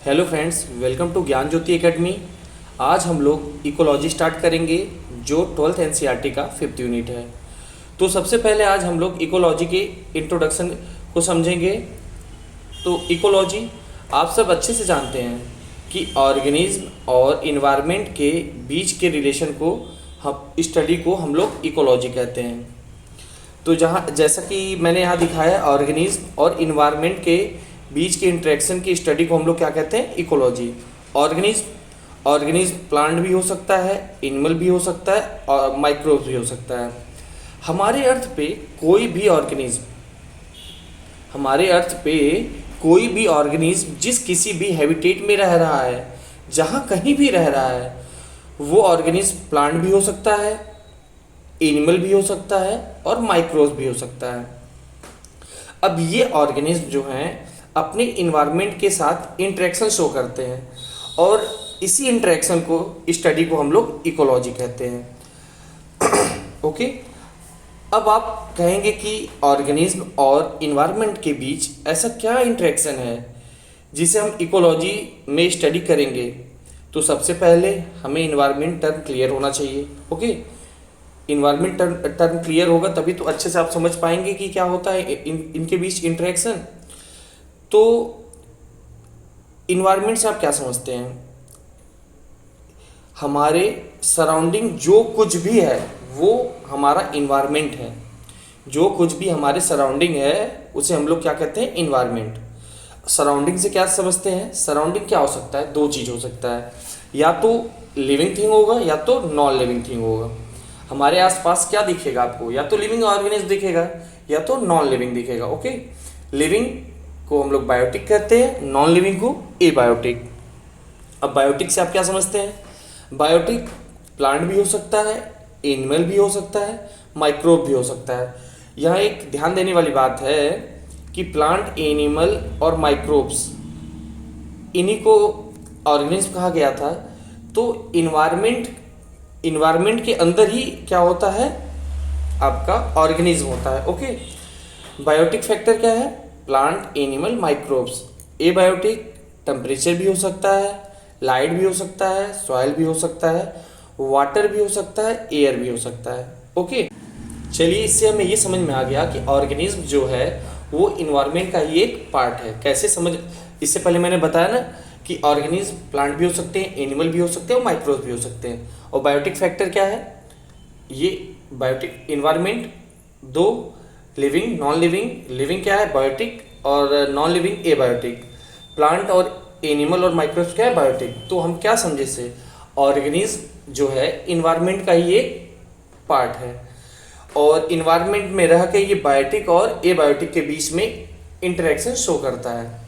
Hello friends, welcome to ज्ञान ज्योति academy. आज हम लोग इकोलॉजी स्टार्ट करेंगे जो 12th एनसीईआरटी का 5th यूनिट है। तो सबसे पहले आज हम लोग इकोलॉजी के इंट्रोडक्शन को समझेंगे। तो इकोलॉजी आप सब अच्छे से जानते हैं कि ऑर्गेनिज्म और इन्वायरमेंट के बीच के रिलेशन को स्टडी को हम लोग इकोलॉजी कहते हैं। तो जहाँ जैसा कि मैंने यहाँ दिखाया, ऑर्गेनिज्म और इन्वायरमेंट के बीच के इंटरेक्शन की स्टडी को हम लोग क्या कहते हैं? इकोलॉजी। ऑर्गेनिज्म प्लांट भी हो सकता है, एनिमल भी हो सकता है और माइक्रोब्स भी हो सकता है। हमारे अर्थ पे कोई भी ऑर्गेनिज्म जिस किसी भी हैबिटेट में रह रहा है, जहाँ कहीं भी रह रहा है, वो ऑर्गेनिज्म प्लांट भी हो सकता है, एनिमल भी हो सकता है और माइक्रोब्स भी हो सकता है। अब ये ऑर्गेनिज्म जो हैं अपने इन्वायरमेंट के साथ इंटरेक्शन शो करते हैं और इसी इंटरेक्शन को स्टडी को हम लोग इकोलॉजी कहते हैं। ओके, अब आप कहेंगे कि ऑर्गेनिज्म और इन्वायरमेंट के बीच ऐसा क्या इंटरेक्शन है जिसे हम इकोलॉजी में स्टडी करेंगे। तो सबसे पहले हमें इन्वायरमेंट टर्म क्लियर होना चाहिए। ओके, इन्वायरमेंट टर्म क्लियर होगा तभी तो अच्छे से आप समझ पाएंगे कि क्या होता है इनके बीच इंटरेक्शन। तो इन्वायरमेंट से आप क्या समझते हैं? हमारे सराउंडिंग जो कुछ भी है वो हमारा इन्वायरमेंट है। जो कुछ भी हमारे सराउंडिंग है उसे हम लोग क्या कहते हैं? इन्वायरमेंट। सराउंडिंग से क्या समझते हैं? सराउंडिंग क्या हो सकता है? दो चीज़ हो सकता है, या तो लिविंग थिंग होगा या तो नॉन लिविंग थिंग होगा। हमारे आसपास क्या दिखेगा आपको? या तो लिविंग ऑर्गेनिज्म दिखेगा या तो नॉन लिविंग दिखेगा। ओके, लिविंग को हम लोग बायोटिक कहते हैं, नॉन लिविंग को एबायोटिक। अब बायोटिक से आप क्या समझते हैं? बायोटिक प्लांट भी हो सकता है, एनिमल भी हो सकता है, माइक्रोब भी हो सकता है। यहाँ एक ध्यान देने वाली बात है कि प्लांट, एनिमल और माइक्रोब्स, इन्हीं को ऑर्गेनिज्म कहा गया था। तो इन्वायरमेंट के अंदर ही क्या होता है? आपका ऑर्गेनिज्म होता है। ओके, बायोटिक फैक्टर क्या है? Plant, animal, microbes. Abiotic temperature भी हो सकता है, लाइट भी हो सकता है, सॉइल भी हो सकता है, वाटर भी हो सकता है, एयर भी हो सकता है। ओके, चलिए इससे हमें ये समझ में आ गया कि ऑर्गेनिज्म जो है वो इन्वायरमेंट का ही एक पार्ट है। कैसे समझ? इससे पहले मैंने बताया ना कि ऑर्गेनिज्म प्लांट भी हो सकते हैं, एनिमल भी हो सकते हैं और माइक्रोब्स भी हो सकते हैं। और बायोटिक फैक्टर क्या है? ये बायोटिक इन्वायरमेंट दो, लिविंग, नॉन लिविंग। लिविंग क्या है? बायोटिक, और नॉन लिविंग एबायोटिक। प्लांट और एनिमल और माइक्रोब्स क्या है? बायोटिक। तो हम क्या समझे से? ऑर्गेनिज्म जो है इन्वायरमेंट का ही एक पार्ट है और इन्वायरमेंट में रह के ये बायोटिक और एबायोटिक के बीच में इंटरेक्शन शो करता है।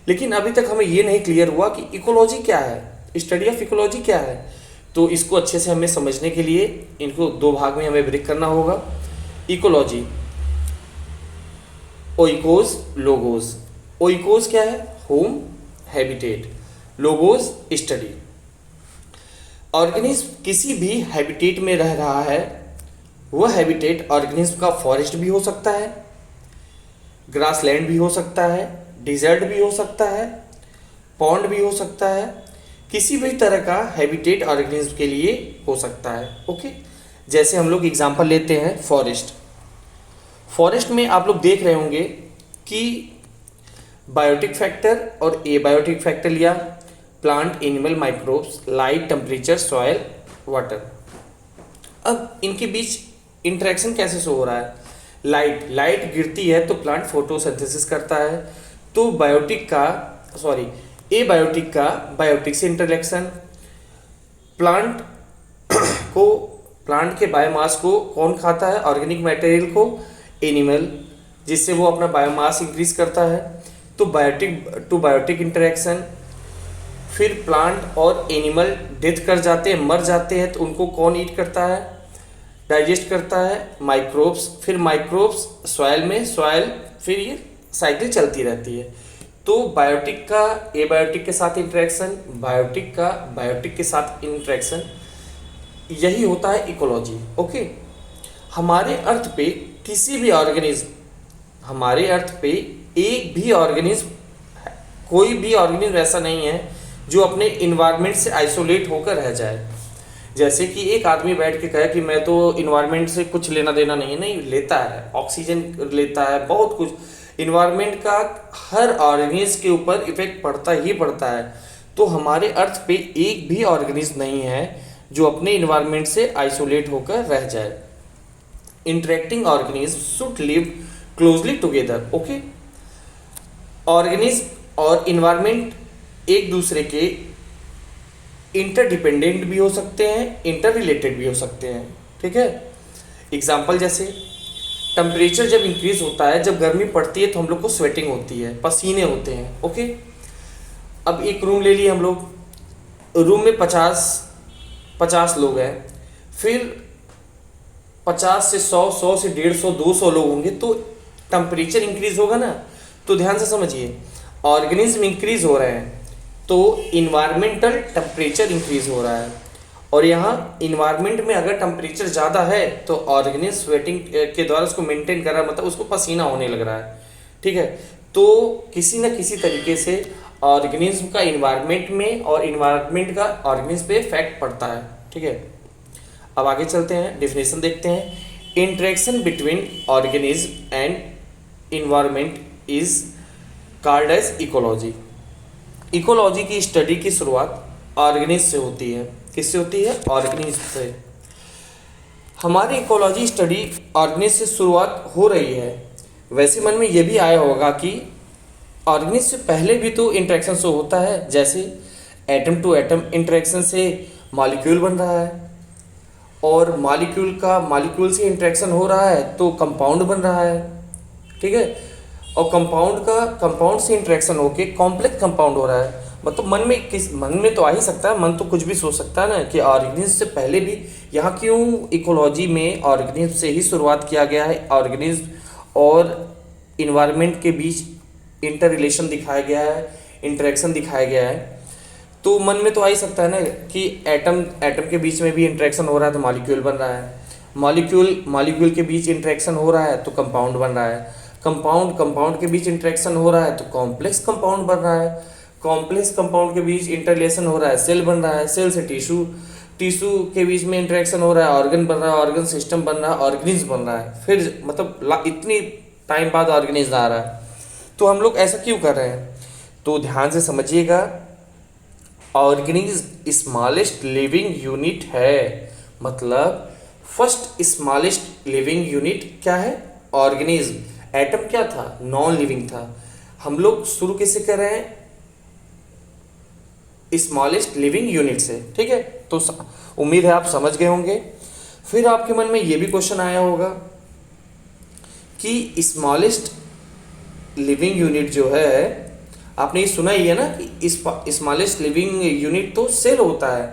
लेकिन अभी तक हमें ये नहीं क्लियर हुआ कि इकोलॉजी क्या है, स्टडी ऑफ इकोलॉजी क्या है। तो इसको अच्छे से हमें समझने के लिए इनको दो भाग में हमें ब्रेक करना होगा। Ecology, oikos, logos. ओइकोस क्या है? Home, habitat. Logos, study. Organism किसी भी हैबिटेट में रह रहा है, वह हैबिटेट ऑर्गेनिज्म का फॉरेस्ट भी हो सकता है, ग्रासलैंड भी हो सकता है, डिजर्ट भी हो सकता है, पॉन्ड भी हो सकता है। किसी भी तरह का हैबिटेट ऑर्गेनिज्म के लिए हो सकता है। ओके, जैसे हम लोग एग्जांपल लेते हैं फॉरेस्ट। फॉरेस्ट में आप लोग देख रहे होंगे कि बायोटिक फैक्टर और एबायोटिक फैक्टर लिया, plant, animal, microbes, light, temperature, soil, water. अब इनके बीच इंटरेक्शन कैसे शो हो रहा है? लाइट गिरती है तो प्लांट फोटोसिंथेसिस करता है। तो एबायोटिक का बायोटिक से इंटरेक्शन। प्लांट के बायोमास को कौन खाता है? ऑर्गेनिक मटेरियल को एनिमल, जिससे वो अपना बायोमास इंक्रीज करता है। तो बायोटिक टू बायोटिक इंटरेक्शन। फिर प्लांट और एनिमल डेथ कर जाते हैं, मर जाते हैं, तो उनको कौन ईट करता है? डाइजेस्ट करता है माइक्रोब्स। फिर माइक्रोब्स सॉइल में, सॉइल, फिर ये साइकिल चलती रहती है। तो बायोटिक का एबायोटिक के साथ इंटरेक्शन, बायोटिक का बायोटिक के साथ इंटरेक्शन, यही होता है इकोलॉजी। ओके, हमारे अर्थ पे किसी भी ऑर्गेनिज्म, हमारे अर्थ पे एक भी ऑर्गेनिज्म कोई भी ऑर्गेनिज्म ऐसा नहीं है जो अपने इन्वायरमेंट से आइसोलेट होकर रह जाए। जैसे कि एक आदमी बैठ के कहे कि मैं तो इन्वायरमेंट से कुछ लेना देना नहीं, नहीं लेता है, ऑक्सीजन लेता है, बहुत कुछ इन्वायरमेंट का हर ऑर्गेनिज्म के ऊपर इफेक्ट पड़ता ही पड़ता है। तो हमारे अर्थ पे एक भी ऑर्गेनिज्म नहीं है जो अपने इन्वायरमेंट से आइसोलेट होकर रह जाए। Interacting organism should live closely together. Okay, organism और इन्वायरमेंट एक दूसरे के इंटरडिपेंडेंट भी हो सकते हैं, इंटर रिलेटेड भी हो सकते हैं। ठीक है, एग्जाम्पल जैसे टेम्परेचर जब इंक्रीज होता है, जब गर्मी पड़ती है तो हम लोग को स्वेटिंग होती है, पसीने होते हैं। ओके, अब एक रूम ले लिए हम लोग, रूम में 50 लोग हैं, फिर 50 से 100, 100 से 150, 200 लोग होंगे, तो टेम्परेचर इंक्रीज होगा ना। तो ध्यान से समझिए, ऑर्गेनिज्म इंक्रीज हो रहे हैं तो इन्वायरमेंटल टेम्परेचर इंक्रीज हो रहा है, और यहाँ इन्वायरमेंट में अगर टेम्परेचर ज़्यादा है तो ऑर्गेनिज्म स्वेटिंग के द्वारा उसको मेंटेन कर रहा है, मतलब उसको पसीना होने लग रहा है। ठीक है, तो किसी न किसी तरीके से ऑर्गेनिज्म का इन्वायरमेंट में और इन्वायरमेंट का ऑर्गेनिज्म पे इफेक्ट पड़ता है। ठीक है, अब आगे चलते हैं, डेफिनेशन देखते हैं। Interaction between organism and environment is called as ecology. Ecology की स्टडी की शुरुआत ऑर्गेनिज्म से होती है। किससे होती है? ऑर्गेनिज्म से। हमारी इकोलॉजी स्टडी ऑर्गेनिज्म से शुरुआत हो रही है। वैसे मन में ये भी आया होगा कि ऑर्गेनिज्म से पहले भी तो इंटरेक्शन से होता है, जैसे एटम टू एटम इंटरेक्शन से मॉलिक्यूल बन रहा है, और मॉलिक्यूल से इंटरेक्शन हो रहा है तो कंपाउंड बन रहा है। ठीक है, और कंपाउंड से इंटरेक्शन होके कॉम्प्लेक्स कंपाउंड हो रहा है। मतलब मन में तो आ ही सकता है, मन तो कुछ भी सोच सकता है ना कि ऑर्गेनिज्म से पहले भी, यहाँ क्यों इकोलॉजी में ऑर्गेनिज्म से ही शुरुआत किया गया है, ऑर्गेनिज्म और इन्वायरमेंट के बीच इंटर रिलेशन दिखाया गया है, इंटरेक्शन दिखाया गया है। तो मन में तो आ ही सकता है ना कि एटम के बीच में भी इंटरेक्शन हो रहा है तो मॉलिक्यूल बन रहा है, मॉलिक्यूल के बीच इंटरेक्शन हो रहा है तो कंपाउंड बन रहा है, कंपाउंड के बीच इंटरेक्शन हो रहा है तो कॉम्प्लेक्स कंपाउंड बन रहा है, कॉम्प्लेक्स कंपाउंड के बीच इंटरलेशन हो रहा है, सेल बन रहा है, सेल से टिश्यू के बीच में इंटरेक्शन हो रहा है, ऑर्गन बन रहा है, ऑर्गन सिस्टम बन रहा है, ऑर्गेनिज्म बन रहा है। फिर मतलब इतनी टाइम बाद ऑर्गेनिज्म आ रहा है। तो हम लोग ऐसा क्यों कर रहे हैं? तो ध्यान से समझिएगा, ऑर्गेनिज्म स्मॉलेस्ट लिविंग यूनिट है। मतलब फर्स्ट स्मॉलेस्ट लिविंग यूनिट क्या है? ऑर्गेनिज्म। एटम क्या था? नॉन लिविंग था। हम लोग शुरू कैसे कर रहे हैं? स्मॉलेस्ट लिविंग यूनिट से। ठीक है, तो उम्मीद है आप समझ गए होंगे। फिर आपके मन में ये भी क्वेश्चन आया होगा कि स्मॉलेस्ट लिविंग यूनिट जो है, आपने ये सुना ही है ना कि स्मॉलेस्ट लिविंग यूनिट तो सेल होता है।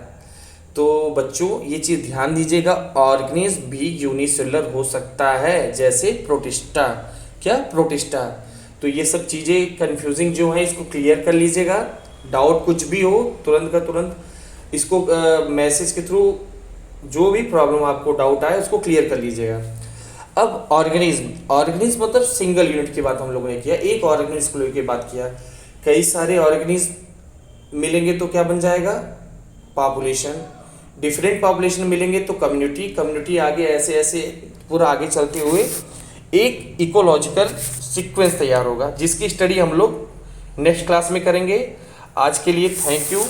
तो बच्चों ये चीज़ ध्यान दीजिएगा, ऑर्गेनिज्म भी यूनिसेलुलर हो सकता है, जैसे प्रोटिस्टा। क्या? प्रोटिस्टा। तो ये सब चीज़ें कंफ्यूजिंग जो है इसको क्लियर कर लीजिएगा। डाउट कुछ भी हो तुरंत का तुरंत इसको मैसेज के थ्रू जो भी प्रॉब्लम आपको डाउट आए उसको क्लियर कर लीजिएगा। अब ऑर्गेनिज्म मतलब सिंगल यूनिट की बात हम लोगों ने किया, एक ऑर्गेनिज्म की बात किया। कई सारे ऑर्गेनिज्म मिलेंगे तो क्या बन जाएगा? पॉपुलेशन। डिफरेंट पॉपुलेशन मिलेंगे तो कम्युनिटी आगे ऐसे ऐसे पूरा आगे चलते हुए एक इकोलॉजिकल सीक्वेंस तैयार होगा, जिसकी स्टडी हम लोग नेक्स्ट क्लास में करेंगे। आज के लिए थैंक यू।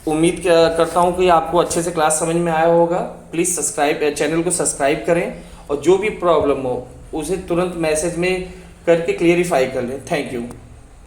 उम्मीद करता हूँ कि आपको अच्छे से क्लास समझ में आया होगा। प्लीज़ चैनल को सब्सक्राइब करें, और जो भी प्रॉब्लम हो उसे तुरंत मैसेज में करके क्लियरिफाई कर लें। Thank you.